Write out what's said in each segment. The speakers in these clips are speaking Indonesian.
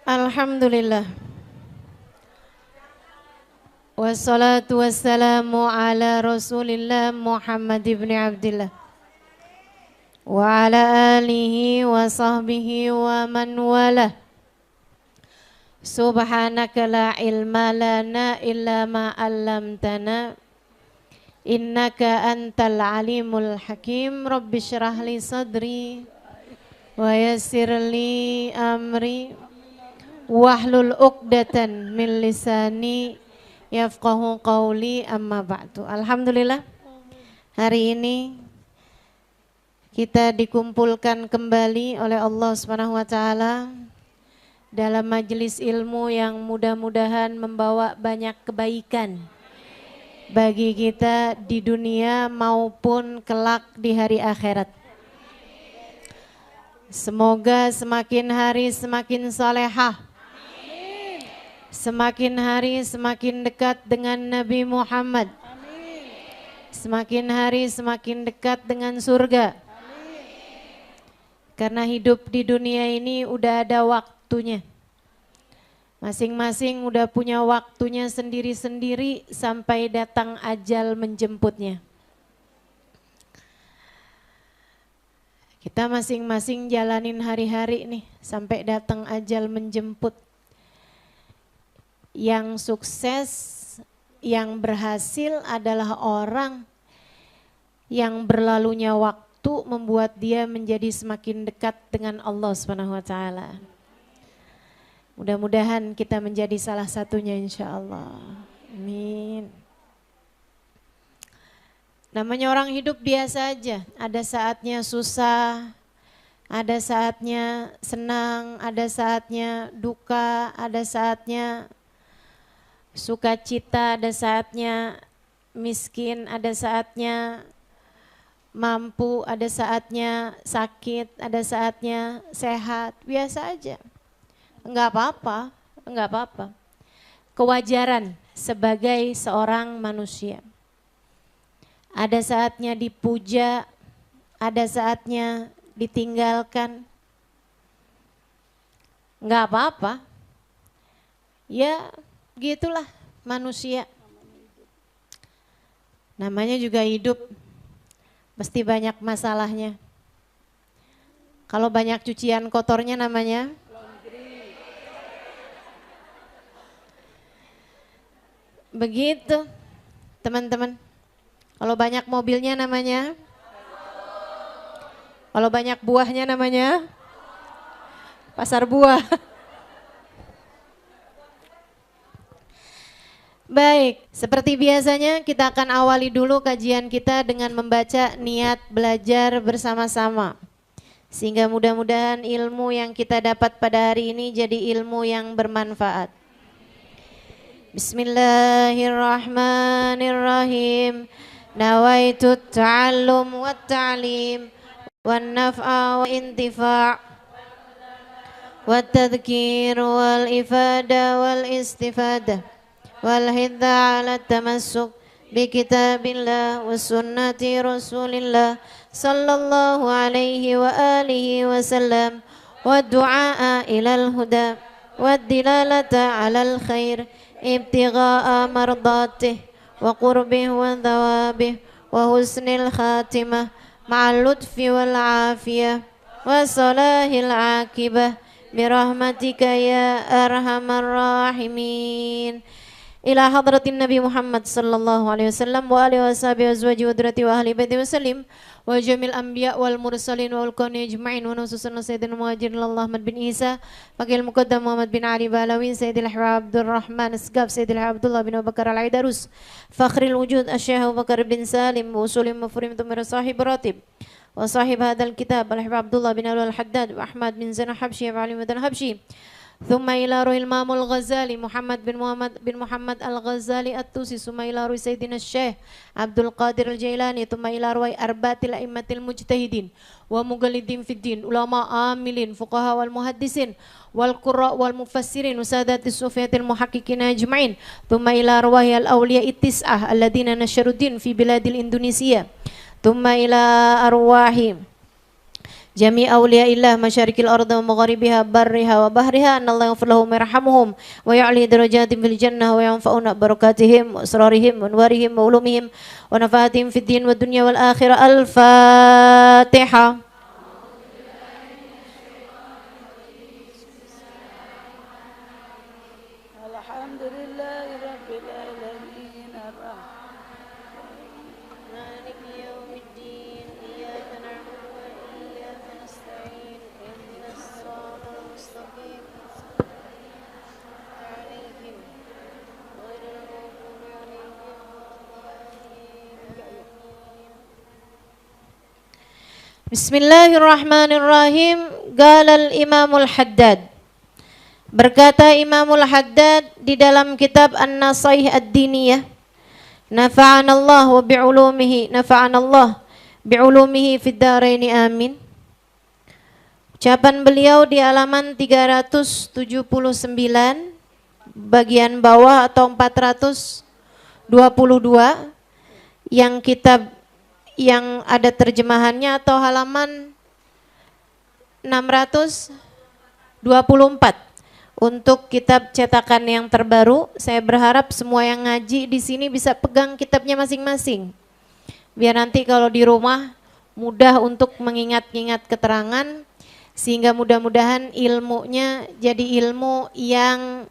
Alhamdulillah. Wassalatu wassalamu ala Rasulillah Muhammad ibn Abdillah wa ala alihi wa sahbihi wa man walah. Subhanaka la ilma lana illa ma 'allamtana innaka antal alimul hakim. Rabbi shrah li sadri wa yassir li amri wahlul 'uqdatan min lisani yafqahu qawli, amma ba'du. Alhamdulillah, hari ini kita dikumpulkan kembali oleh Allah Subhanahu wa taala dalam majelis ilmu yang mudah-mudahan membawa banyak kebaikan bagi kita di dunia maupun kelak di hari akhirat. Semoga semakin hari semakin salehah, semakin hari semakin dekat dengan Nabi Muhammad, semakin hari semakin dekat dengan surga. Karena hidup di dunia ini udah ada waktunya. Masing-masing udah punya waktunya sendiri-sendiri sampai datang ajal menjemputnya. Kita masing-masing jalanin hari-hari nih sampai datang ajal menjemput. Yang sukses, yang berhasil adalah orang yang berlalunya waktu membuat dia menjadi semakin dekat dengan Allah Subhanahu wa taala. Mudah-mudahan kita menjadi salah satunya insyaallah. Amin. Namanya orang hidup biasa aja, ada saatnya susah, ada saatnya senang, ada saatnya duka, ada saatnya sukacita, ada saatnya miskin, ada saatnya mampu, ada saatnya sakit, ada saatnya sehat, biasa aja. Enggak apa-apa, enggak apa-apa. Kewajaran sebagai seorang manusia. Ada saatnya dipuja, ada saatnya ditinggalkan. Enggak apa-apa. Ya, gitulah manusia. Namanya juga hidup. Pasti banyak masalahnya. Kalau banyak cucian kotornya namanya begitu, teman-teman. Kalau banyak mobilnya namanya, kalau banyak buahnya namanya pasar buah. Baik, seperti biasanya kita akan awali dulu kajian kita dengan membaca niat belajar bersama-sama. Sehingga mudah-mudahan ilmu yang kita dapat pada hari ini jadi ilmu yang bermanfaat. Bismillahirrahmanirrahim. Nawaitu ta'allum wa ta'lim wa naf'a wa intifa' wa tadhkir wal ifada wal istifadah wal hidda ala tamassuk bi kitabillah wa sunnati rasulillah sallallahu alaihi wa alihi wa sallam wa du'a ilal huda wa dilalata alal khair ibtigha'a mardatih wa qurbih wa thawabih wa husnil khatimah ma'al lutfi wal afiyah wa salahil akibah birahmatika ya arhamar rahimin. Ila hadratin Nabi Muhammad sallallahu alaihi wasallam wa alihi washabihi azwaji wa dzurriyyati wa ahli baiti wasallim wa jamil anbiya wal mursalin wa ulqani ajma'in wa nususan sayyidina muhajirin Muhammad bin Isa Fakil Muqaddam Muhammad bin Ali Balawin Sayyidil Ahbab Abdurrahman Asgaf Sayyidil Abdullah bin Abu Bakar Al-Aidarus Fakhril Wujud Asy-Syaikh Abu Bakar bin Salim wa usulim mafhurim tumir sahib ratib wa sahib hadzal kitab Al-Habib Abdullah bin Al-Haddad wa Ahmad bin Zainal Habsyi wa Ali bin Habsyi ثم إلى روح الإمام الغزالي محمد بن محمد الغزالي الطوسي ثم إلى روح سيدنا الشيخ عبد القادر الجيلاني ثم إلى روح أربعة الأئمة المجتهدين ومقلدين في الدين علماء عاملين فقهاء والمحدثين والقراء والمفسرين وسادات الصوفية المحققين أجمعين ثم إلى روح الأولياء التسعة الذين نشروا الدين في بلاد الإندونيسية ثم إلى أرواح jami awliyaillah masyarikil ardi wa magharibiha barriha wa bahriha anallahu yaghfir lahum wa yarhamuhum wa ya'li darajatin fil jannah wa yanfa'una barakatihim wa asrarihim wa anwarihim wa ulumihim wa nafaatihim fid din wa dunya wal akhirah. Al-Fatihah. Bismillahirrahmanirrahim. Qala al-Imamul Haddad. Berkata Imamul Haddad di dalam kitab An-Nasaih Ad-Diniyah, nafa'anallah wa bi'ulumihi, nafa'anallah bi'ulumihi fid dharaini amin. Ucapan beliau di halaman 379 bagian bawah atau 422 yang kitab yang ada terjemahannya atau halaman 624 untuk kitab cetakan yang terbaru. Saya berharap semua yang ngaji di sini bisa pegang kitabnya masing-masing, biar nanti kalau di rumah mudah untuk mengingat-ingat keterangan, sehingga mudah-mudahan ilmunya jadi ilmu yang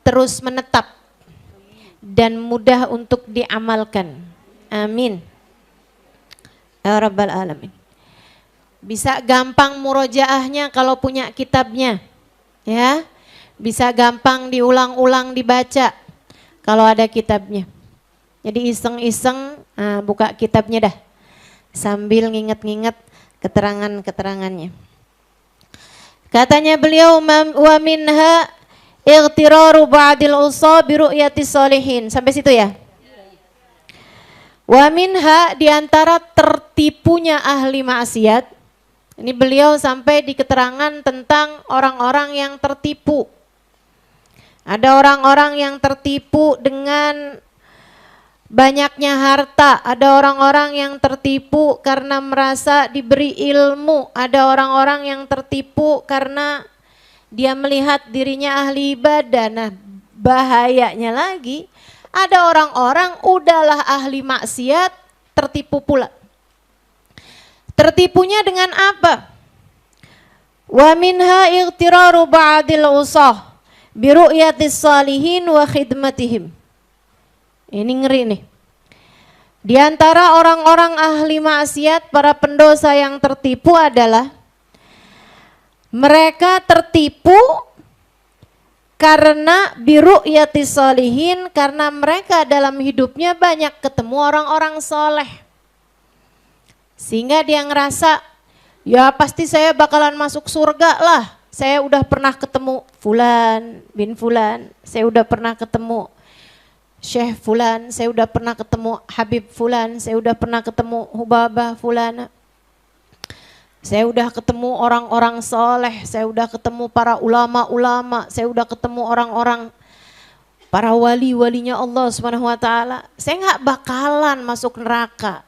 terus menetap dan mudah untuk diamalkan. Amin ya Rabbal Alamin. Bisa gampang murojaahnya kalau punya kitabnya, ya. Bisa gampang diulang-ulang dibaca kalau ada kitabnya. Jadi iseng-iseng buka kitabnya dah, sambil nginget-nginget keterangan-keterangannya. Katanya beliau, wa minha ightiraru ba'dil usa bi ru'yati sholihin. Sampai situ ya. Wa minha, diantara tertipunya ahli maksiat. Ini beliau sampai di keterangan tentang orang-orang yang tertipu. Ada orang-orang yang tertipu dengan banyaknya harta, ada orang-orang yang tertipu karena merasa diberi ilmu, ada orang-orang yang tertipu karena dia melihat dirinya ahli ibadah. Nah, bahayanya lagi, ada orang-orang udahlah ahli maksiat tertipu pula. Tertipunya dengan apa? Wa minha ightiraru ba'dil usah bi ru'yatis salihin wa khidmatihim. Ini ngeri nih. Di antara orang-orang ahli maksiat, para pendosa yang tertipu adalah mereka tertipu karena biru'yatis sholihin, karena mereka dalam hidupnya banyak ketemu orang-orang soleh. Sehingga dia ngerasa, ya pasti saya bakalan masuk surga lah. Saya udah pernah ketemu Fulan bin Fulan, saya udah pernah ketemu Syekh Fulan, saya udah pernah ketemu Habib Fulan, saya udah pernah ketemu Hubabah Fulana. Saya udah ketemu orang-orang soleh, saya udah ketemu para ulama-ulama, saya udah ketemu orang-orang para wali-walinya Allah Subhanahu wa taala. Saya nggak bakalan masuk neraka.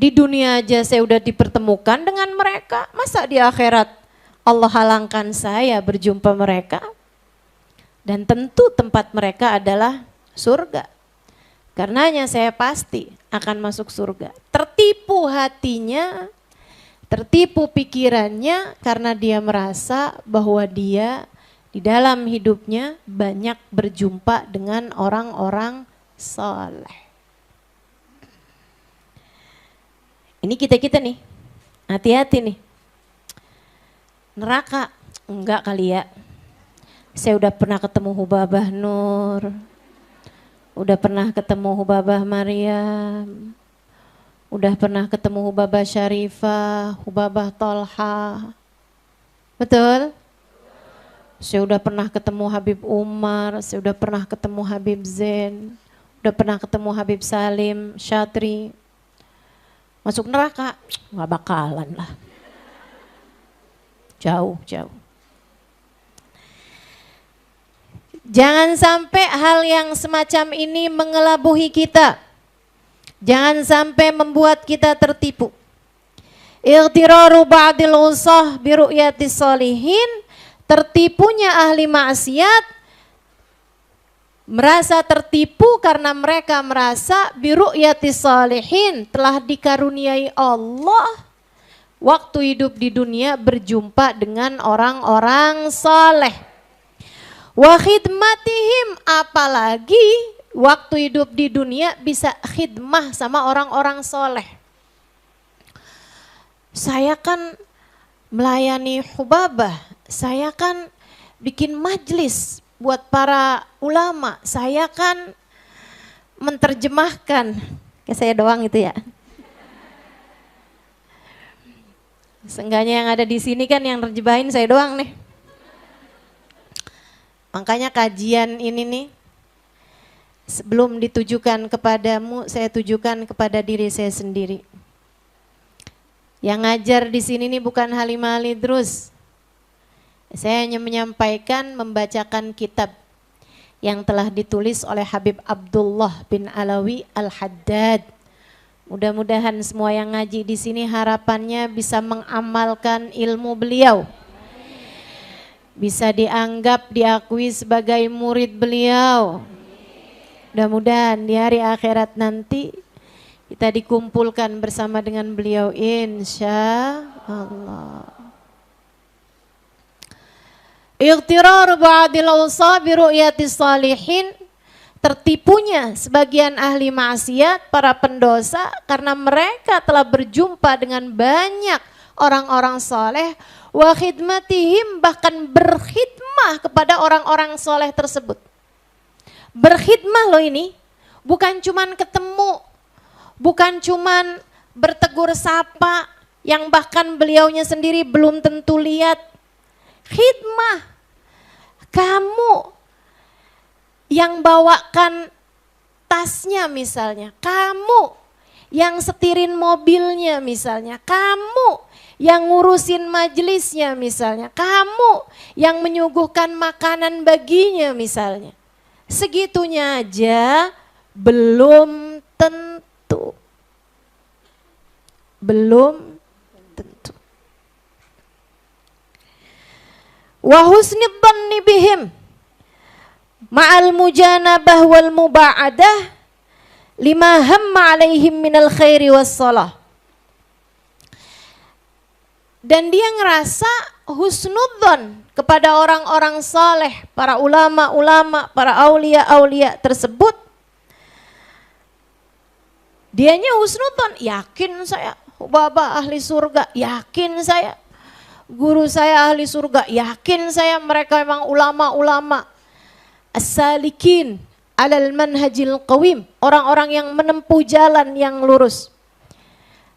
Di dunia aja saya udah dipertemukan dengan mereka, masa di akhirat Allah halangkan saya berjumpa mereka? Dan tentu tempat mereka adalah surga. Karenanya saya pasti akan masuk surga. Tertipu hatinya, tertipu pikirannya karena dia merasa bahwa dia di dalam hidupnya banyak berjumpa dengan orang-orang soleh. Ini kita-kita nih, hati-hati nih. Neraka, enggak kali ya. Saya udah pernah ketemu Hubabah Nur, udah pernah ketemu Hubabah Maryam, udah pernah ketemu Hubabah Syarifah, Hubabah Tolha. Betul? Saya udah pernah ketemu Habib Umar, saya udah pernah ketemu Habib Zain, udah pernah ketemu Habib Salim, Syatri. Masuk neraka? Nggak bakalan lah. Jauh, jauh. Jangan sampai hal yang semacam ini mengelabuhi kita. Jangan sampai membuat kita tertipu. Igtiraru ba'dil usah bi ru'yatis sholihin, tertipunya ahli maksiat merasa tertipu karena mereka merasa bi ru'yatis sholihin, telah dikaruniai Allah waktu hidup di dunia berjumpa dengan orang-orang saleh. Wa khidmatihim, apalagi waktu hidup di dunia bisa khidmah sama orang-orang soleh. Saya kan melayani hubabah, saya kan bikin majlis buat para ulama, saya kan menterjemahkan. Kayak saya doang itu ya. Seenggaknya yang ada di sini kan yang terjemahin saya doang nih. Makanya kajian ini nih, sebelum ditujukan kepadamu, saya tujukan kepada diri saya sendiri. Yang ngajar di sini nih bukan Halimah Ali Idrus. Saya hanya menyampaikan, membacakan kitab yang telah ditulis oleh Habib Abdullah bin Alawi Al-Haddad. Mudah-mudahan semua yang ngaji di sini harapannya bisa mengamalkan ilmu beliau. Bisa dianggap, diakui sebagai murid beliau. Mudah-mudahan di hari akhirat nanti kita dikumpulkan bersama dengan beliau, insya Allah. Ightirar ba'dil awsa bi ru'yatis shalihin, tertipunya sebagian ahli maksiat, para pendosa, karena mereka telah berjumpa dengan banyak orang-orang soleh. Wa khidmatihim, bahkan berkhidmah kepada orang-orang soleh tersebut. Berkhidmah loh ini, bukan cuman ketemu, bukan cuman bertegur sapa, yang bahkan beliaunya sendiri belum tentu lihat. Khidmah, kamu yang bawakan tasnya misalnya, kamu yang setirin mobilnya misalnya, kamu yang ngurusin majelisnya misalnya, kamu yang menyuguhkan makanan baginya misalnya. Segitunya aja belum tentu. Belum tentu. Wa husni dhanni bihim ma'al mujanabah wal muba'adah lima hamma alaihim minal khairi wassalah. Dan dia ngerasa husnudzon kepada orang-orang saleh, para ulama-ulama, para aulia-aulia tersebut. Dianya husnudzon, yakin saya Baba ahli surga, yakin saya guru saya ahli surga, yakin saya mereka memang ulama-ulama as-salikin alal manhajil qawim, orang-orang yang menempuh jalan yang lurus.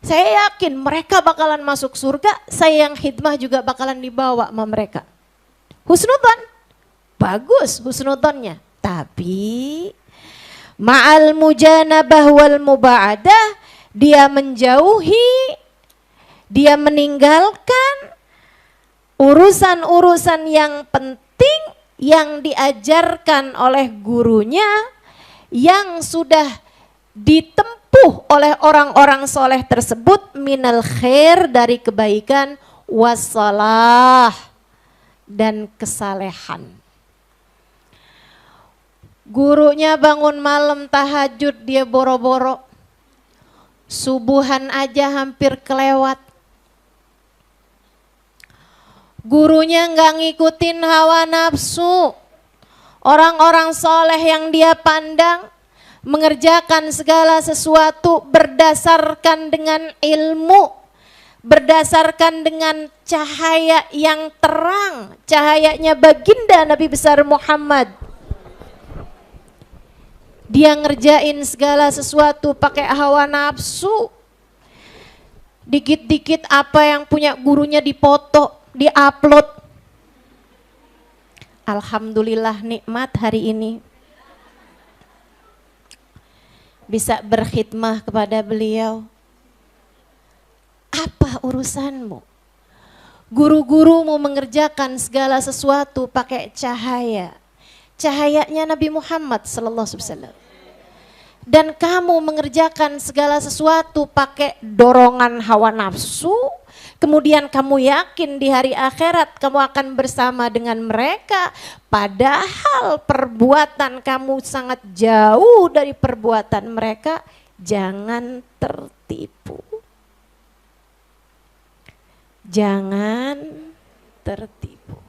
Saya yakin mereka bakalan masuk surga, saya yang khidmah juga bakalan dibawa sama mereka. Husnudzon, bagus husnudzonnya. Tapi ma'al mujanabah wal muba'adah, dia menjauhi, dia meninggalkan urusan-urusan yang penting yang diajarkan oleh gurunya, yang sudah ditempuh oleh orang-orang soleh tersebut, minal khair, dari kebaikan, wassalah, dan kesalehan. Gurunya bangun malam tahajud, dia boro-boro, subuhan aja hampir kelewat. Gurunya nggak ngikutin hawa nafsu. Orang-orang soleh yang dia pandang mengerjakan segala sesuatu berdasarkan dengan ilmu, berdasarkan dengan cahaya yang terang, cahayanya baginda Nabi besar Muhammad. Dia ngerjain segala sesuatu pakai hawa nafsu. Dikit-dikit apa yang punya gurunya dipoto, diupload. Alhamdulillah nikmat hari ini bisa berkhidmah kepada beliau. Apa urusanmu? Guru-gurumu mengerjakan segala sesuatu pakai cahaya. Cahayanya Nabi Muhammad sallallahu alaihi wasallam. dan kamu mengerjakan segala sesuatu pakai dorongan hawa nafsu, kemudian kamu yakin di hari akhirat kamu akan bersama dengan mereka, padahal perbuatan kamu sangat jauh dari perbuatan mereka, jangan tertipu. Jangan tertipu.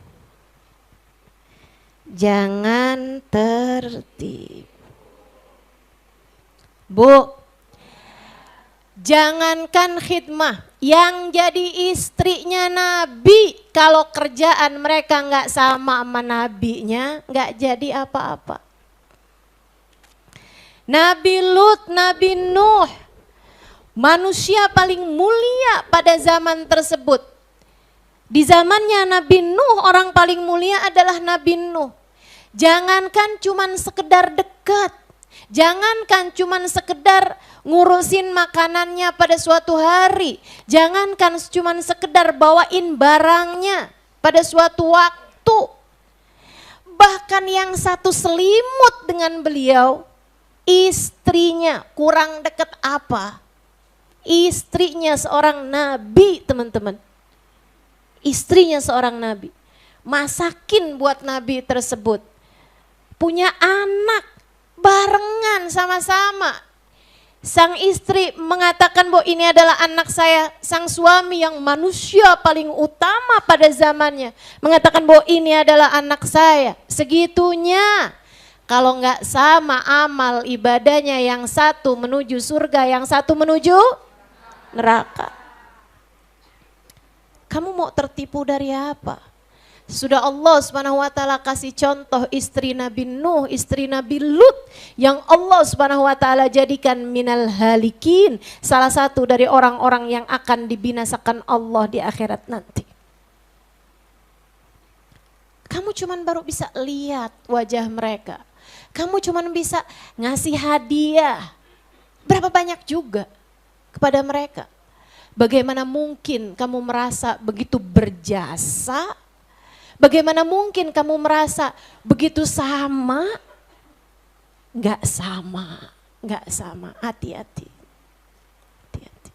Jangan tertipu. Bu, jangankan khidmah, yang jadi istrinya Nabi, kalau kerjaan mereka nggak sama nabinya, nggak jadi apa-apa. Nabi Lut, Nabi Nuh, manusia paling mulia pada zaman tersebut. Di zamannya Nabi Nuh, orang paling mulia adalah Nabi Nuh. Jangankan cuman sekedar dekat, jangankan cuman sekedar ngurusin makanannya pada suatu hari, jangankan cuman sekedar bawain barangnya pada suatu waktu. Bahkan yang satu selimut dengan beliau, istrinya kurang dekat apa? Istrinya seorang nabi, teman-teman. Istrinya seorang nabi. Masakin buat nabi tersebut. Punya anak barengan sama-sama. Sang istri mengatakan bahwa ini adalah anak saya. Sang suami yang manusia paling utama pada zamannya mengatakan bahwa ini adalah anak saya. Segitunya. Kalau nggak sama amal ibadahnya, yang satu menuju surga, yang satu menuju neraka. Kamu mau tertipu dari apa? Sudah Allah Subhanahu wa taala kasih contoh istri Nabi Nuh, istri Nabi Lut yang Allah Subhanahu wa taala jadikan minal halikin, salah satu dari orang-orang yang akan dibinasakan Allah di akhirat nanti. Kamu cuman baru bisa lihat wajah mereka. Kamu cuman bisa ngasih hadiah. Berapa banyak juga kepada mereka. Bagaimana mungkin kamu merasa begitu berjasa? Bagaimana mungkin kamu merasa begitu sama? Enggak sama, enggak sama. Hati-hati. Hati-hati.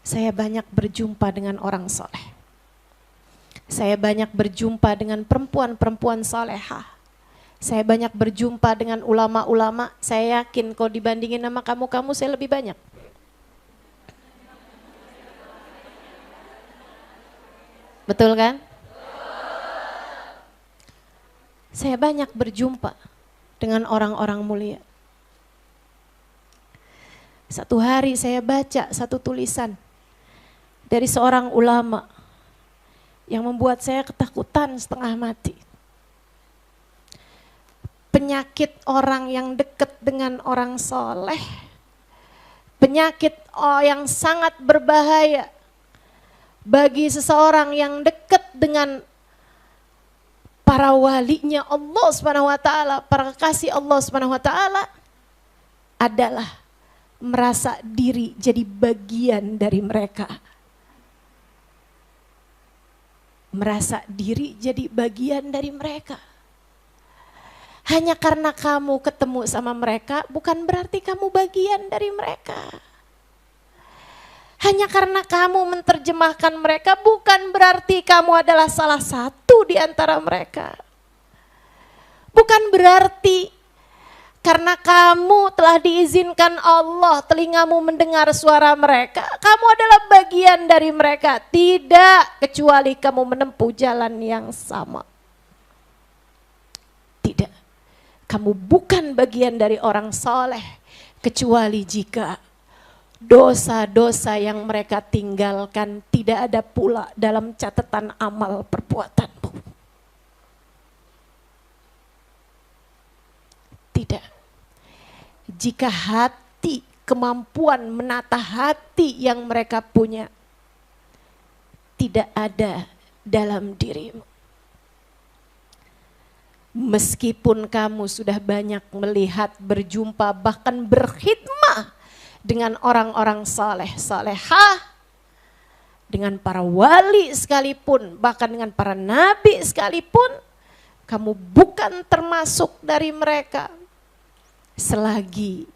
Saya banyak berjumpa dengan orang soleh. Saya banyak berjumpa dengan perempuan-perempuan solehah. Saya banyak berjumpa dengan ulama-ulama. Saya yakin kalau dibandingin sama kamu saya lebih banyak. Betul kan? Saya banyak berjumpa dengan orang-orang mulia. Satu hari saya baca satu tulisan dari seorang ulama yang membuat saya ketakutan setengah mati. Penyakit orang yang dekat dengan orang soleh, penyakit yang sangat berbahaya bagi seseorang yang dekat dengan para walinya Allah Subhanahu wa taala, para kekasih Allah Subhanahu wa taala, adalah merasa diri jadi bagian dari mereka. Merasa diri jadi bagian dari mereka. Hanya karena kamu ketemu sama mereka bukan berarti kamu bagian dari mereka. Hanya karena kamu menerjemahkan mereka bukan berarti kamu adalah salah satu di antara mereka. Bukan berarti karena kamu telah diizinkan Allah, telingamu mendengar suara mereka, kamu adalah bagian dari mereka. Tidak, kecuali kamu menempuh jalan yang sama. Tidak, kamu bukan bagian dari orang soleh, kecuali jika dosa-dosa yang mereka tinggalkan tidak ada pula dalam catatan amal perbuatanmu. Tidak. Jika hati, kemampuan menata hati yang mereka punya tidak ada dalam dirimu. Meskipun kamu sudah banyak melihat, berjumpa, bahkan berkhidmah dengan orang-orang saleh, salehah, dengan para wali sekalipun, bahkan dengan para nabi sekalipun, kamu bukan termasuk dari mereka. selagi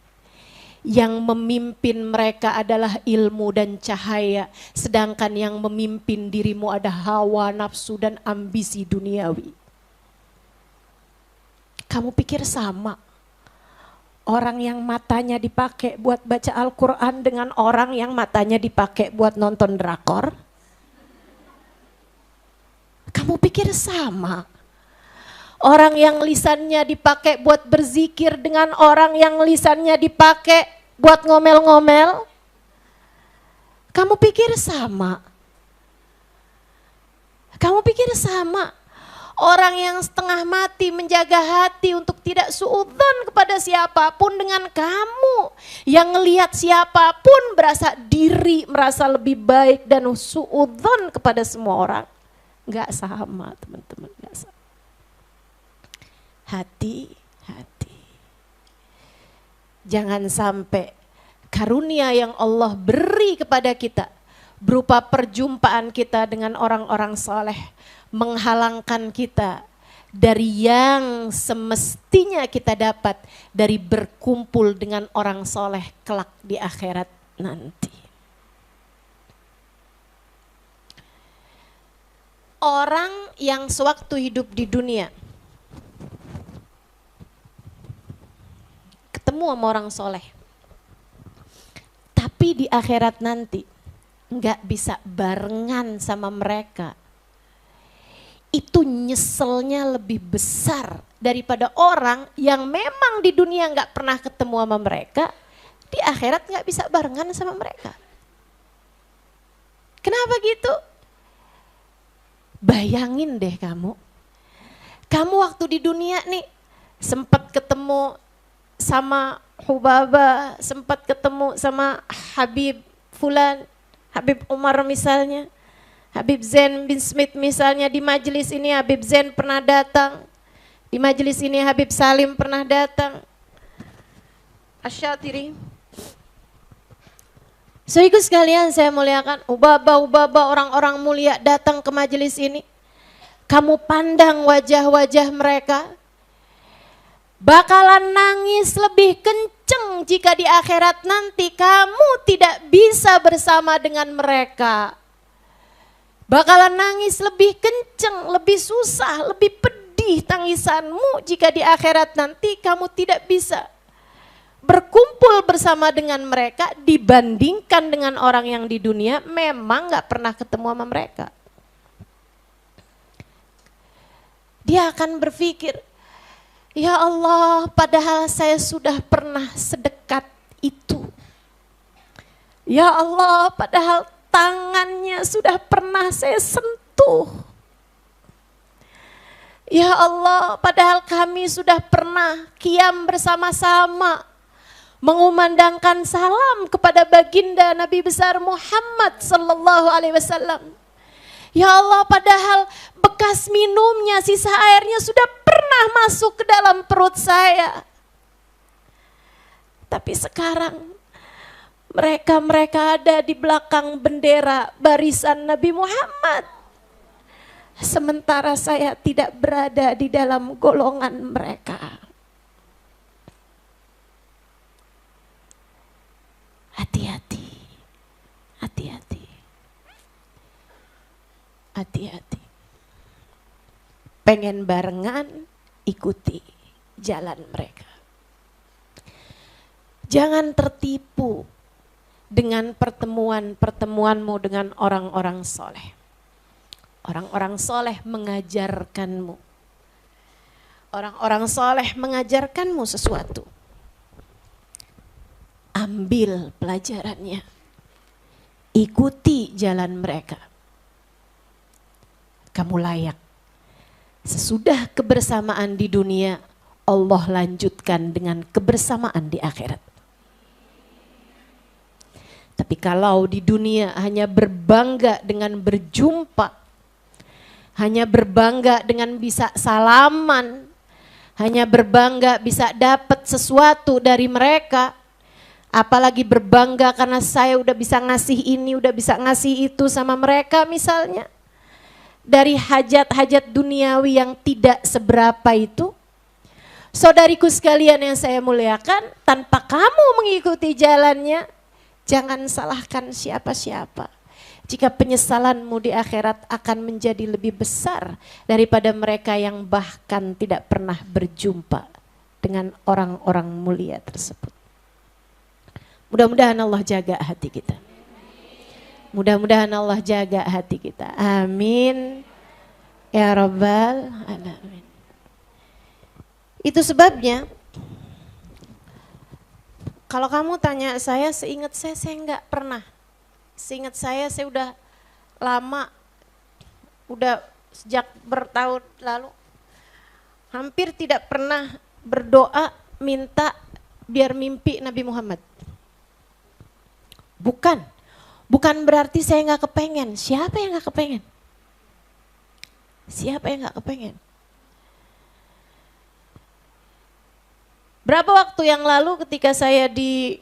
yang memimpin mereka adalah ilmu dan cahaya, sedangkan yang memimpin dirimu ada hawa, nafsu, dan ambisi duniawi. Kamu pikir sama orang yang matanya dipakai buat baca Al-Quran dengan orang yang matanya dipakai buat nonton drakor? Kamu pikir sama orang yang lisannya dipakai buat berzikir dengan orang yang lisannya dipakai buat ngomel-ngomel? Kamu pikir sama? Kamu pikir sama? Orang yang setengah mati menjaga hati untuk tidak suudzon kepada siapapun dengan kamu. Yang ngelihat siapapun berasa diri, merasa lebih baik dan suudzon kepada semua orang. Enggak sama teman-teman, enggak sama. Hati-hati. Jangan sampai karunia yang Allah beri kepada kita berupa perjumpaan kita dengan orang-orang soleh menghalangkan kita dari yang semestinya kita dapat dari berkumpul dengan orang soleh kelak di akhirat nanti. Orang yang sewaktu hidup di dunia ketemu sama orang soleh, tapi di akhirat nanti nggak bisa barengan sama mereka, itu nyeselnya lebih besar daripada orang yang memang di dunia nggak pernah ketemu sama mereka, di akhirat nggak bisa barengan sama mereka. Kenapa gitu? Bayangin deh kamu waktu di dunia nih sempat ketemu sama Hubaba, sempat ketemu sama Habib Fulan, Habib Umar misalnya, Habib Zain bin Smith misalnya. Di majelis ini Habib Zain pernah datang, di majelis ini Habib Salim pernah datang, Asy-Syatiri. Saudaraku sekalian saya muliakan, Hubaba orang-orang mulia datang ke majelis ini. Kamu pandang wajah-wajah mereka, bakalan nangis lebih kenceng jika di akhirat nanti kamu tidak bisa bersama dengan mereka. Bakalan nangis lebih kenceng, lebih susah, lebih pedih tangisanmu jika di akhirat nanti kamu tidak bisa berkumpul bersama dengan mereka dibandingkan dengan orang yang di dunia memang gak pernah ketemu sama mereka. Dia akan berpikir, ya Allah, padahal saya sudah pernah sedekat itu. Ya Allah, padahal tangannya sudah pernah saya sentuh. Ya Allah, padahal kami sudah pernah qiyam bersama-sama, mengumandangkan salam kepada baginda Nabi besar Muhammad sallallahu alaihi wasallam. Ya Allah, padahal bekas minumnya, sisa airnya sudah pernah masuk ke dalam perut saya. Tapi sekarang mereka ada di belakang bendera barisan Nabi Muhammad. Sementara saya tidak berada di dalam golongan mereka. Hati-hati, hati-hati, hati-hati. Pengen barengan, ikuti jalan mereka. Jangan tertipu dengan pertemuanmu dengan orang-orang soleh. Orang-orang soleh mengajarkanmu. Orang-orang soleh mengajarkanmu sesuatu. Ambil pelajarannya. Ikuti jalan mereka. Kamu layak. Sesudah kebersamaan di dunia, Allah lanjutkan dengan kebersamaan di akhirat. Tapi kalau di dunia hanya berbangga dengan berjumpa, hanya berbangga dengan bisa salaman, hanya berbangga bisa dapat sesuatu dari mereka, apalagi berbangga karena saya udah bisa ngasih ini, udah bisa ngasih itu sama mereka misalnya, dari hajat-hajat duniawi yang tidak seberapa itu, Saudariku sekalian yang saya muliakan, tanpa kamu mengikuti jalannya, jangan salahkan siapa-siapa. Jika penyesalanmu di akhirat akan menjadi lebih besar daripada mereka yang bahkan tidak pernah berjumpa dengan orang-orang mulia tersebut. Mudah-mudahan Allah jaga hati kita. Mudah-mudahan Allah jaga hati kita. Amin. Ya Rabbal Alamin. Itu sebabnya, kalau kamu tanya saya, seingat saya enggak pernah. Seingat saya udah lama, udah sejak bertahun lalu, hampir tidak pernah berdoa minta biar mimpi Nabi Muhammad. Bukan berarti saya nggak kepengen. Siapa yang nggak kepengen? Siapa yang nggak kepengen? Berapa waktu yang lalu ketika saya di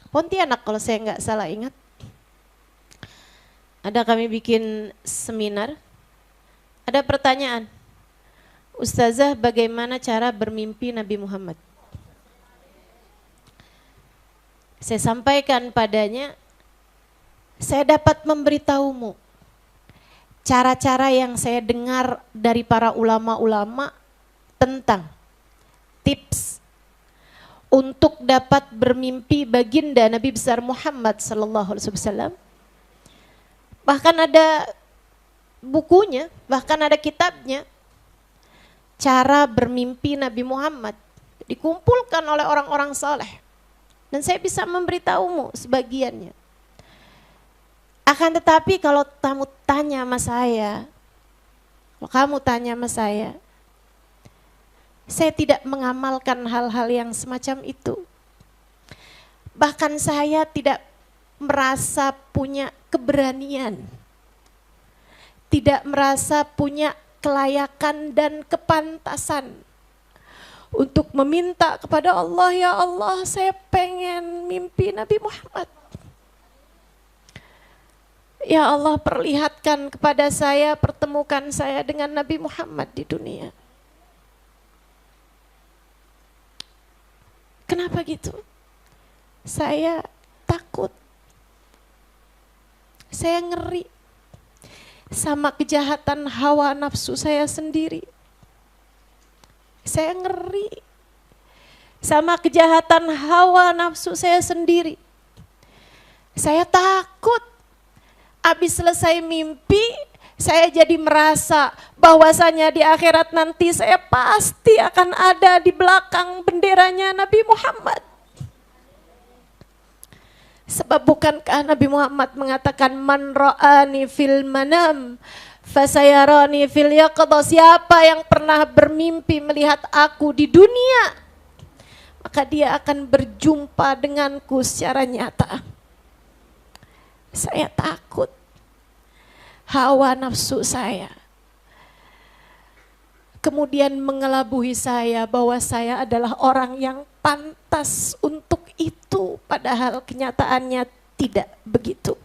Pontianak, kalau saya nggak salah ingat, ada kami bikin seminar, ada pertanyaan, Ustazah bagaimana cara bermimpi Nabi Muhammad? Saya sampaikan padanya, saya dapat memberitahumu cara-cara yang saya dengar dari para ulama-ulama tentang tips untuk dapat bermimpi baginda Nabi besar Muhammad sallallahu alaihi wasallam. Bahkan ada bukunya, bahkan ada kitabnya, cara bermimpi Nabi Muhammad, dikumpulkan oleh orang-orang saleh. Dan saya bisa memberitahumu sebagiannya. Akan tetapi kalau kamu tanya sama saya tidak mengamalkan hal-hal yang semacam itu. Bahkan saya tidak merasa punya keberanian, tidak merasa punya kelayakan dan kepantasan untuk meminta kepada Allah, ya Allah saya pengen mimpi Nabi Muhammad. Ya Allah perlihatkan kepada saya, pertemukan saya dengan Nabi Muhammad di dunia. Kenapa gitu? Saya takut. Saya ngeri sama kejahatan hawa nafsu saya sendiri. Saya ngeri sama kejahatan hawa nafsu saya sendiri. Saya takut habis selesai mimpi, saya jadi merasa bahwasanya di akhirat nanti saya pasti akan ada di belakang benderanya Nabi Muhammad. Sebab bukankah Nabi Muhammad mengatakan man ra'ani fil manam fasayarani fil yaqadha, siapa yang pernah bermimpi melihat aku di dunia maka dia akan berjumpa denganku secara nyata. Saya takut hawa nafsu saya kemudian mengelabui saya bahwa saya adalah orang yang pantas untuk itu, padahal kenyataannya tidak begitu.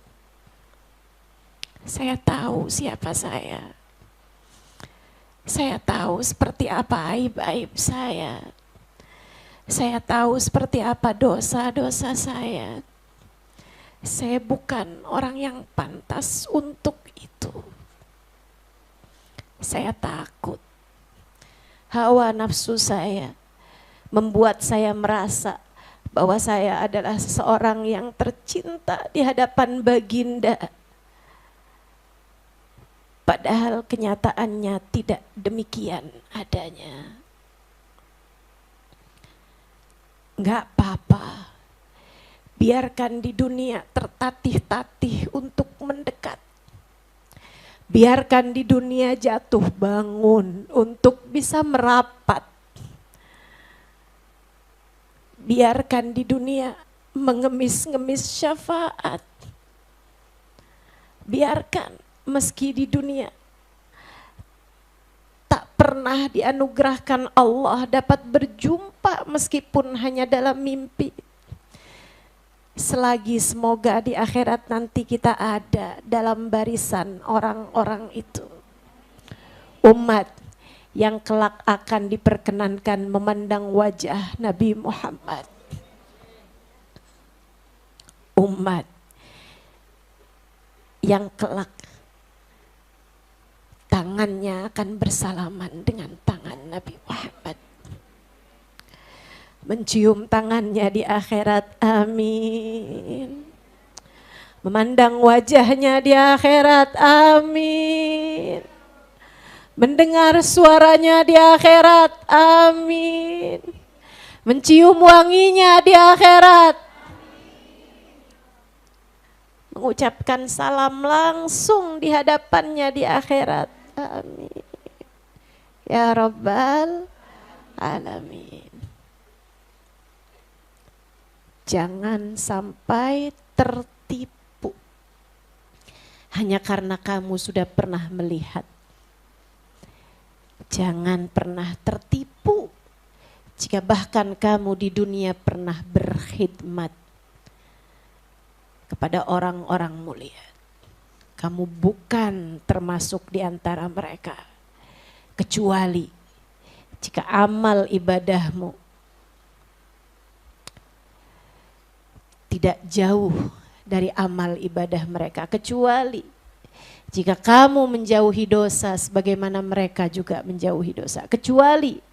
Saya tahu siapa saya. Saya tahu seperti apa aib-aib saya. Saya tahu seperti apa dosa-dosa saya. Saya bukan orang yang pantas untuk itu. Saya takut. Hawa nafsu saya membuat saya merasa bahwa saya adalah seseorang yang tercinta di hadapan baginda. Padahal kenyataannya tidak demikian adanya. Enggak apa-apa. Biarkan di dunia tertatih-tatih untuk mendekat. Biarkan di dunia jatuh bangun untuk bisa merapat. Biarkan di dunia mengemis-ngemis syafaat. Biarkan meski di dunia tak pernah dianugerahkan Allah dapat berjumpa meskipun hanya dalam mimpi. Selagi semoga di akhirat nanti kita ada dalam barisan orang-orang itu. Umat yang kelak akan diperkenankan memandang wajah Nabi Muhammad. Umat yang kelak tangannya akan bersalaman dengan tangan Nabi Muhammad. Mencium tangannya di akhirat, amin. Memandang wajahnya di akhirat, amin. Mendengar suaranya di akhirat, amin. Mencium wanginya di akhirat. Mengucapkan salam langsung di hadapannya di akhirat, amin. Ya Rabbal Alamin. Jangan sampai tertipu hanya karena kamu sudah pernah melihat. Jangan pernah tertipu jika bahkan kamu di dunia pernah berkhidmat kepada orang-orang mulia. Kamu bukan termasuk di antara mereka, kecuali jika amal ibadahmu tidak jauh dari amal ibadah mereka, kecuali jika kamu menjauhi dosa sebagaimana mereka juga menjauhi dosa, kecuali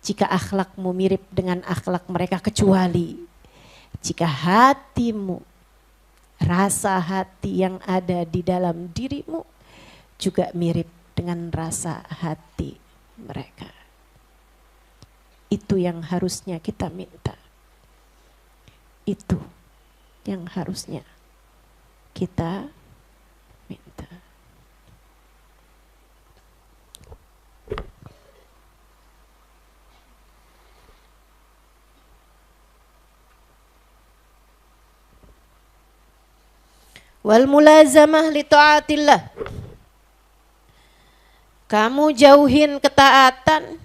jika akhlakmu mirip dengan akhlak mereka, kecuali jika hatimu, rasa hati yang ada di dalam dirimu juga mirip dengan rasa hati mereka. Itu yang harusnya kita minta. Itu yang harusnya kita minta. Wal mulazamah li taatillah. Kamu jauhin ketaatan,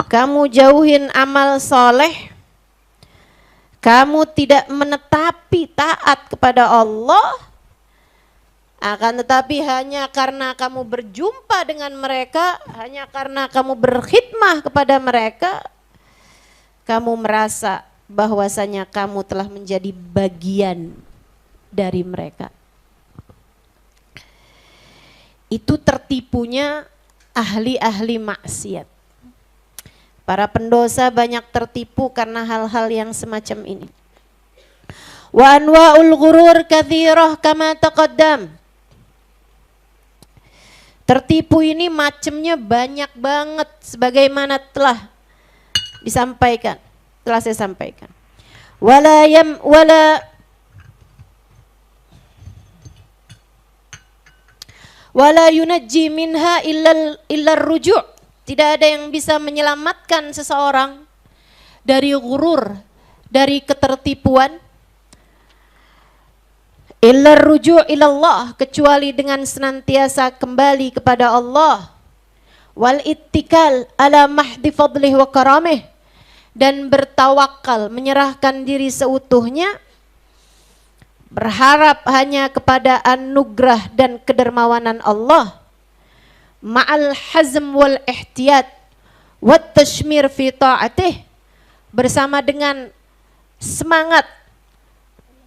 kamu jauhin amal soleh, kamu tidak menetapi taat kepada Allah, akan tetapi hanya karena kamu berjumpa dengan mereka, hanya karena kamu berkhidmah kepada mereka, kamu merasa bahwasanya kamu telah menjadi bagian dari mereka. Itu tertipunya ahli-ahli maksiat. Para pendosa banyak tertipu karena hal-hal yang semacam ini. Wa anwa'ul ghurur katsirah kama taqaddam. Tertipu ini macamnya banyak banget sebagaimana telah disampaikan, telah saya sampaikan. Wala yunajji minha illa ruju'. Tidak ada yang bisa menyelamatkan seseorang dari ghurur, dari ketertipuan. Illa ruju' ilallah, kecuali dengan senantiasa kembali kepada Allah. Wal ittikal ala mahdi fadlih wa karamih, dan bertawakal, menyerahkan diri seutuhnya, berharap hanya kepada anugerah dan kedermawanan Allah. Ma'al hazm wal ihtiyat wat tashmir fi ta'atih, bersama dengan semangat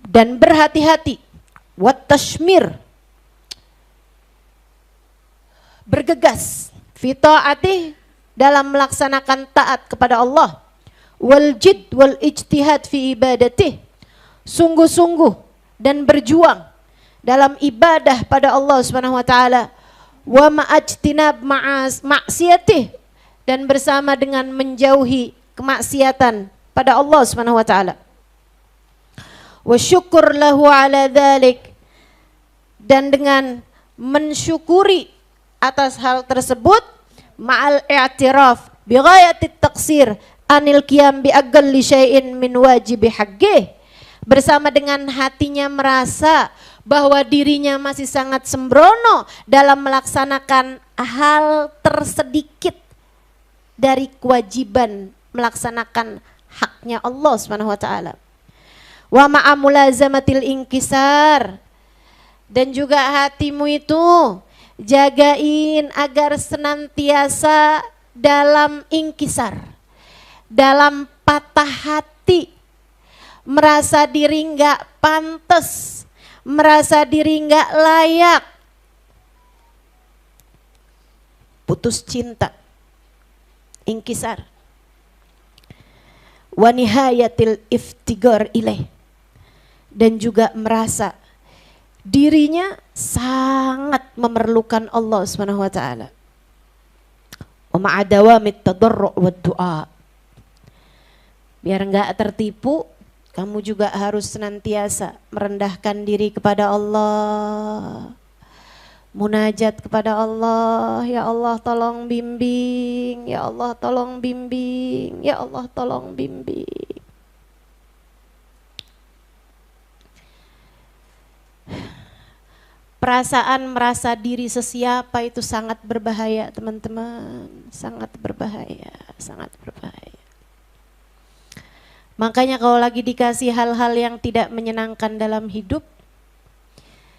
dan berhati-hati, wat tashmir, bergegas, fi ta'atih, dalam melaksanakan taat kepada Allah, wal jid wal ijtihad fi ibadatih, sungguh-sungguh dan berjuang dalam ibadah pada Allah Subhanahu wa taala, wa ma'ajtinab maksiatih, dan bersama dengan menjauhi kemaksiatan pada Allah Subhanahu wa taala. Wa syukur lahu ala dzalik, dan dengan mensyukuri atas hal tersebut, ma'al i'tiraf bi ghayatit taqsir anil qiyam bi aqalli syai'in min wajibi haqqih, bersama dengan hatinya merasa bahwa dirinya masih sangat sembrono dalam melaksanakan hal tersedikit dari kewajiban melaksanakan haknya Allah Subhanahu wa taala. Wa ma'amulazamatil inkisar, dan juga hatimu itu Jagain agar senantiasa dalam ingkisar, dalam patah hati, merasa diri nggak pantas, merasa diri nggak layak, putus cinta, ingkisar. Wa nihayatil iftigar ilaih, dan juga merasa dirinya sangat memerlukan Allah Subhanahu wa taala. Wa ma'a dawamit tadarru' wad du'a. Biar enggak tertipu, kamu juga harus senantiasa merendahkan diri kepada Allah. Munajat kepada Allah, ya Allah tolong bimbing, ya Allah tolong bimbing, ya Allah tolong bimbing. Perasaan merasa diri sesiapa itu sangat berbahaya, teman-teman. Sangat berbahaya, sangat berbahaya. Makanya kalau lagi dikasih hal-hal yang tidak menyenangkan dalam hidup,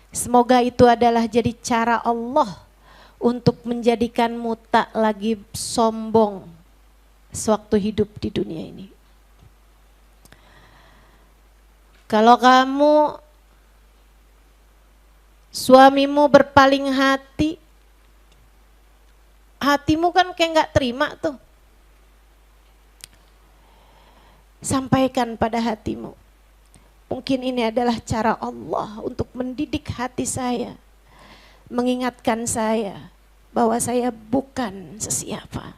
semoga itu adalah jadi cara Allah untuk menjadikanmu tak lagi sombong sewaktu hidup di dunia ini. Kalau kamu suamimu berpaling hati, hatimu kan kayak nggak terima tuh. Sampaikan pada hatimu, mungkin ini adalah cara Allah untuk mendidik hati saya, mengingatkan saya bahwa saya bukan sesiapa.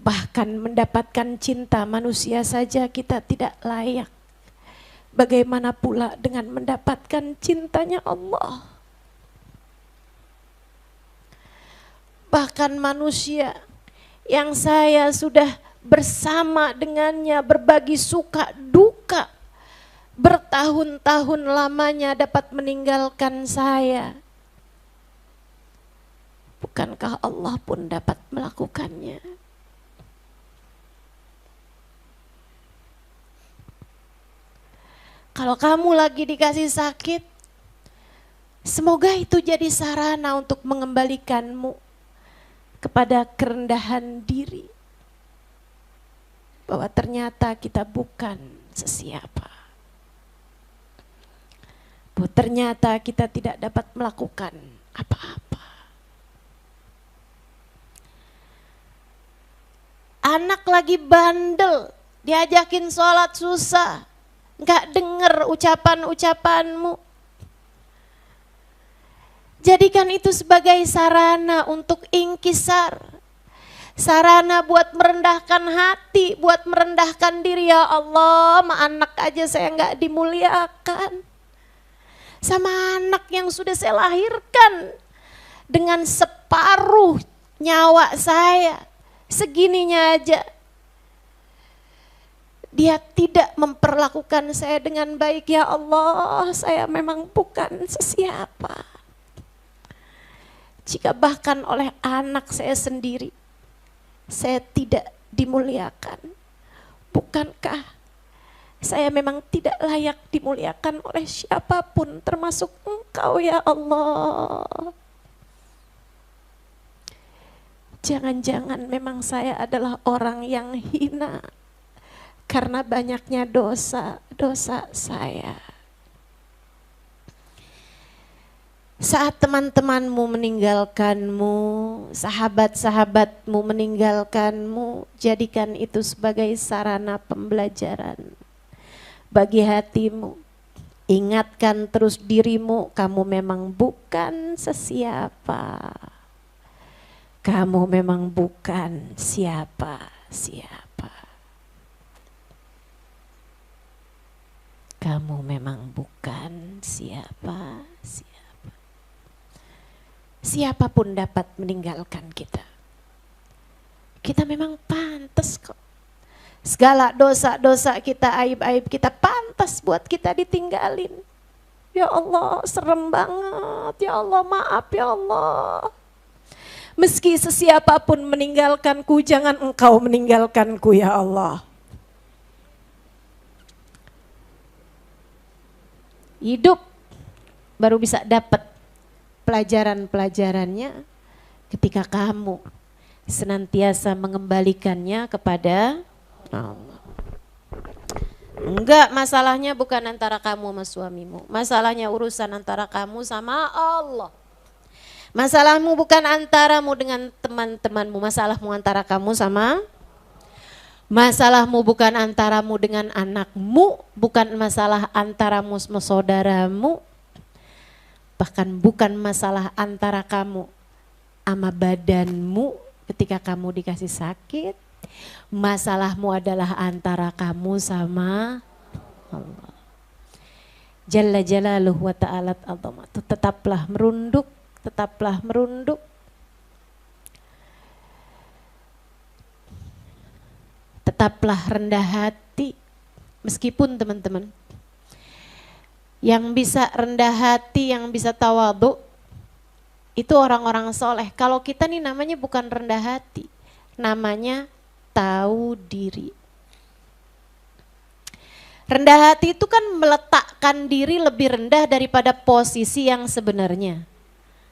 Bahkan mendapatkan cinta manusia saja kita tidak layak. Bagaimana pula dengan mendapatkan cintanya Allah? Bahkan manusia yang saya sudah bersama dengannya berbagi suka duka bertahun-tahun lamanya dapat meninggalkan saya. Bukankah Allah pun dapat melakukannya? Kalau kamu lagi dikasih sakit, semoga itu jadi sarana untuk mengembalikanmu kepada kerendahan diri. Bahwa ternyata kita bukan sesiapa. Bahwa ternyata kita tidak dapat melakukan apa-apa. Anak lagi bandel, diajakin sholat susah. Enggak dengar ucapan-ucapanmu. Jadikan itu sebagai sarana untuk ingkisar. Sarana buat merendahkan hati, buat merendahkan diri. Ya Allah, sama anak aja saya enggak dimuliakan. Sama anak yang sudah saya lahirkan dengan separuh nyawa saya. Segininya aja. Dia tidak memperlakukan saya dengan baik. Ya Allah, saya memang bukan sesiapa. Jika bahkan oleh anak saya sendiri, saya tidak dimuliakan. Bukankah saya memang tidak layak dimuliakan oleh siapapun, termasuk Engkau ya Allah. Jangan-jangan memang saya adalah orang yang hina karena banyaknya dosa-dosa saya. Saat teman-temanmu meninggalkanmu, sahabat-sahabatmu meninggalkanmu, jadikan itu sebagai sarana pembelajaran bagi hatimu. Ingatkan terus dirimu, kamu memang bukan sesiapa. Kamu memang bukan siapa-siapa. Kamu memang bukan siapa-siapa. Siapapun dapat meninggalkan kita. Kita memang pantas kok. Segala dosa-dosa kita, aib-aib kita pantas buat kita ditinggalin. Ya Allah, serem banget. Ya Allah, maaf ya Allah. Meski sesiapapun meninggalkanku, jangan Engkau meninggalkanku ya Allah. Hidup baru bisa dapat pelajaran-pelajarannya ketika kamu senantiasa mengembalikannya kepada Allah. Enggak, masalahnya bukan antara kamu sama suamimu. Masalahnya urusan antara kamu sama Allah. Masalahmu bukan antaramu dengan teman-temanmu. Masalahmu antara kamu sama. Masalahmu bukan antaramu dengan anakmu. Bukan masalah antaramu sama saudaramu. Bahkan bukan masalah antara kamu sama badanmu ketika kamu dikasih sakit. Masalahmu adalah antara kamu sama Allah. Jalla jalaluhu wa ta'ala azamatu. Tetaplah merunduk, tetaplah merunduk. Tetaplah rendah hati. Meskipun teman-teman, yang bisa rendah hati, yang bisa tawadhu, itu orang-orang soleh. Kalau kita nih namanya bukan rendah hati, namanya tahu diri. Rendah hati itu kan meletakkan diri lebih rendah daripada posisi yang sebenarnya.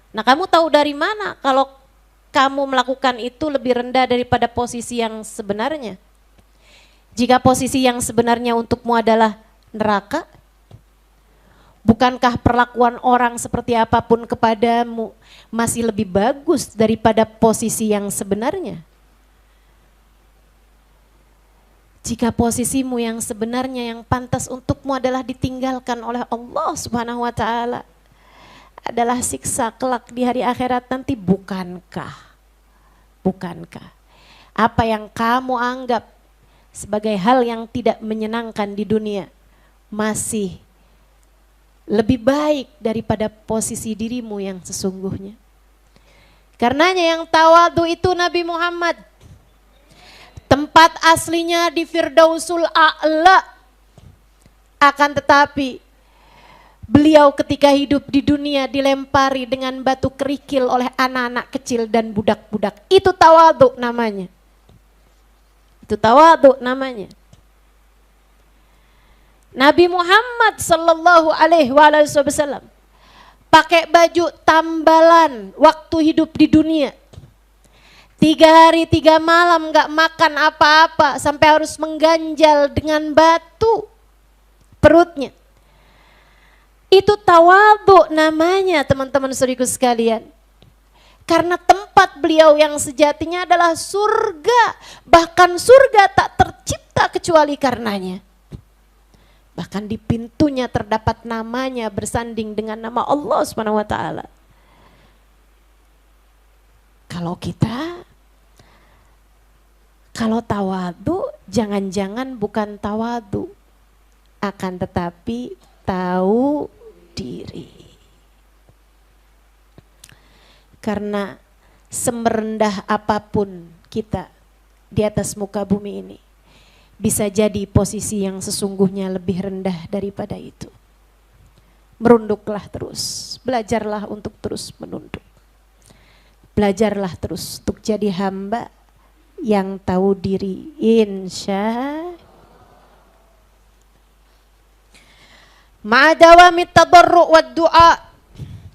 Nah, kamu tahu dari mana kalau kamu melakukan itu lebih rendah daripada posisi yang sebenarnya? Jika posisi yang sebenarnya untukmu adalah neraka, bukankah perlakuan orang seperti apapun kepadamu masih lebih bagus daripada posisi yang sebenarnya? Jika posisimu yang sebenarnya yang pantas untukmu adalah ditinggalkan oleh Allah Subhanahu wa ta'ala, adalah siksa kelak di hari akhirat nanti, bukankah apa yang kamu anggap sebagai hal yang tidak menyenangkan di dunia masih lebih baik daripada posisi dirimu yang sesungguhnya? Karenanya yang tawadhu itu Nabi Muhammad, tempat aslinya di Firdausul A'la, akan tetapi beliau ketika hidup di dunia dilempari dengan batu kerikil oleh anak-anak kecil dan budak-budak. Itu tawadhu namanya. Itu tawadhu namanya. Nabi Muhammad sallallahu alaihi wasallam pakai baju tambalan waktu hidup di dunia. 3 hari 3 malam gak makan apa-apa sampai harus mengganjal dengan batu perutnya. Itu tawadhu namanya, teman-teman saudaraku sekalian. Karena tempat beliau yang sejatinya adalah surga. Bahkan surga tak tercipta kecuali karenanya. Bahkan di pintunya terdapat namanya bersanding dengan nama Allah Subhanahu wa ta'ala. Kalau tawadhu, jangan-jangan bukan tawadhu, akan tetapi tahu diri. Karena semerendah apapun kita di atas muka bumi ini, bisa jadi posisi yang sesungguhnya lebih rendah daripada itu. Merunduklah terus, belajarlah untuk terus menunduk. Belajarlah terus untuk jadi hamba yang tahu diri, insya ma'adawamit tadarru' wad du'a,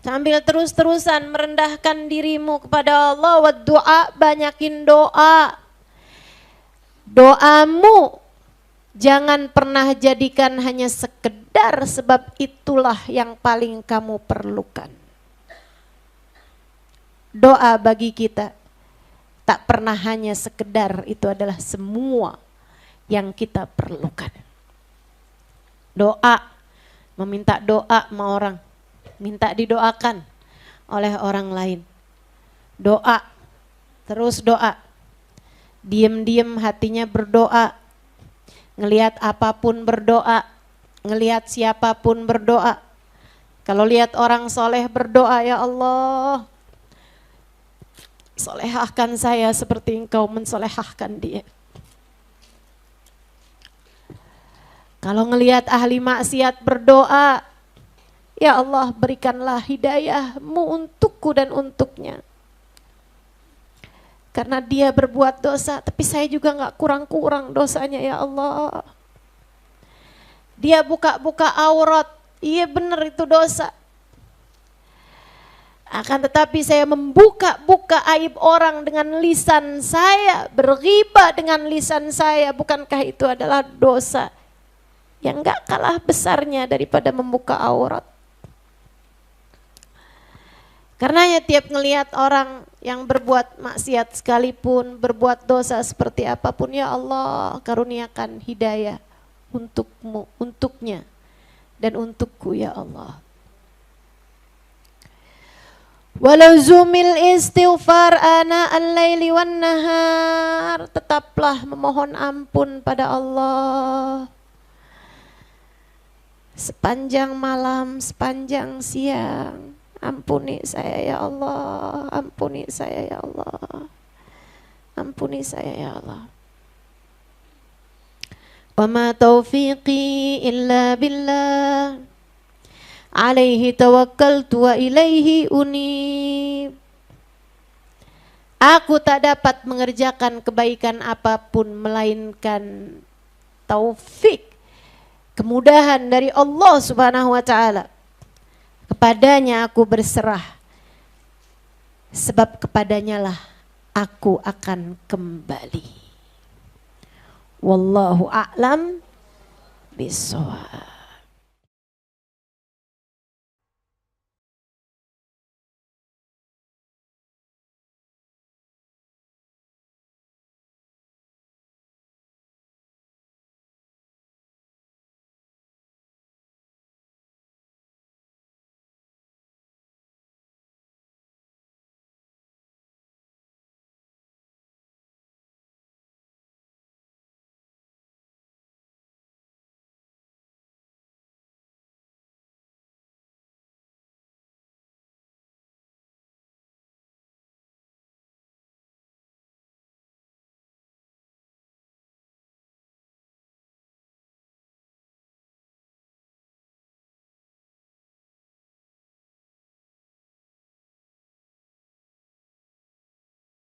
sambil terus-terusan merendahkan dirimu kepada Allah, wad du'a, banyakin doa. Doamu jangan pernah jadikan hanya sekedar, sebab itulah yang paling kamu perlukan. Doa bagi kita tak pernah hanya sekedar, itu adalah semua yang kita perlukan. Doa, meminta doa sama orang, minta didoakan oleh orang lain. Doa, terus doa. Diem-diem hatinya berdoa, ngelihat apapun berdoa, ngelihat siapapun berdoa. Kalau lihat orang soleh berdoa, ya Allah, solehahkan saya seperti Engkau mensolehahkan dia. Kalau ngelihat ahli maksiat berdoa, ya Allah berikanlah hidayah-Mu untukku dan untuknya. Karena dia berbuat dosa, tapi saya juga gak kurang-kurang dosanya, ya Allah. Dia buka-buka aurat, iya benar itu dosa. Akan tetapi saya membuka-buka aib orang dengan lisan saya, berghiba dengan lisan saya. Bukankah itu adalah dosa yang gak kalah besarnya daripada membuka aurat? Karenanya tiap ngelihat orang yang berbuat maksiat sekalipun, berbuat dosa seperti apapun, ya Allah karuniakan hidayah untukmu, untuknya, dan untukku ya Allah. Walazumil istighfar ana al-laili wan nahar, tetaplah memohon ampun pada Allah sepanjang malam, sepanjang siang. Ampuni saya ya Allah, ampuni saya ya Allah, ampuni saya ya Allah. Wa ma taufiqi illa billah, alaihi tawakkaltu wa ilaihi unib. Aku tak dapat mengerjakan kebaikan apapun melainkan taufik, kemudahan dari Allah Subhanahu wa taala. Kepadanya aku berserah, sebab kepadanya lah aku akan kembali. Wallahu a'lam bishawab.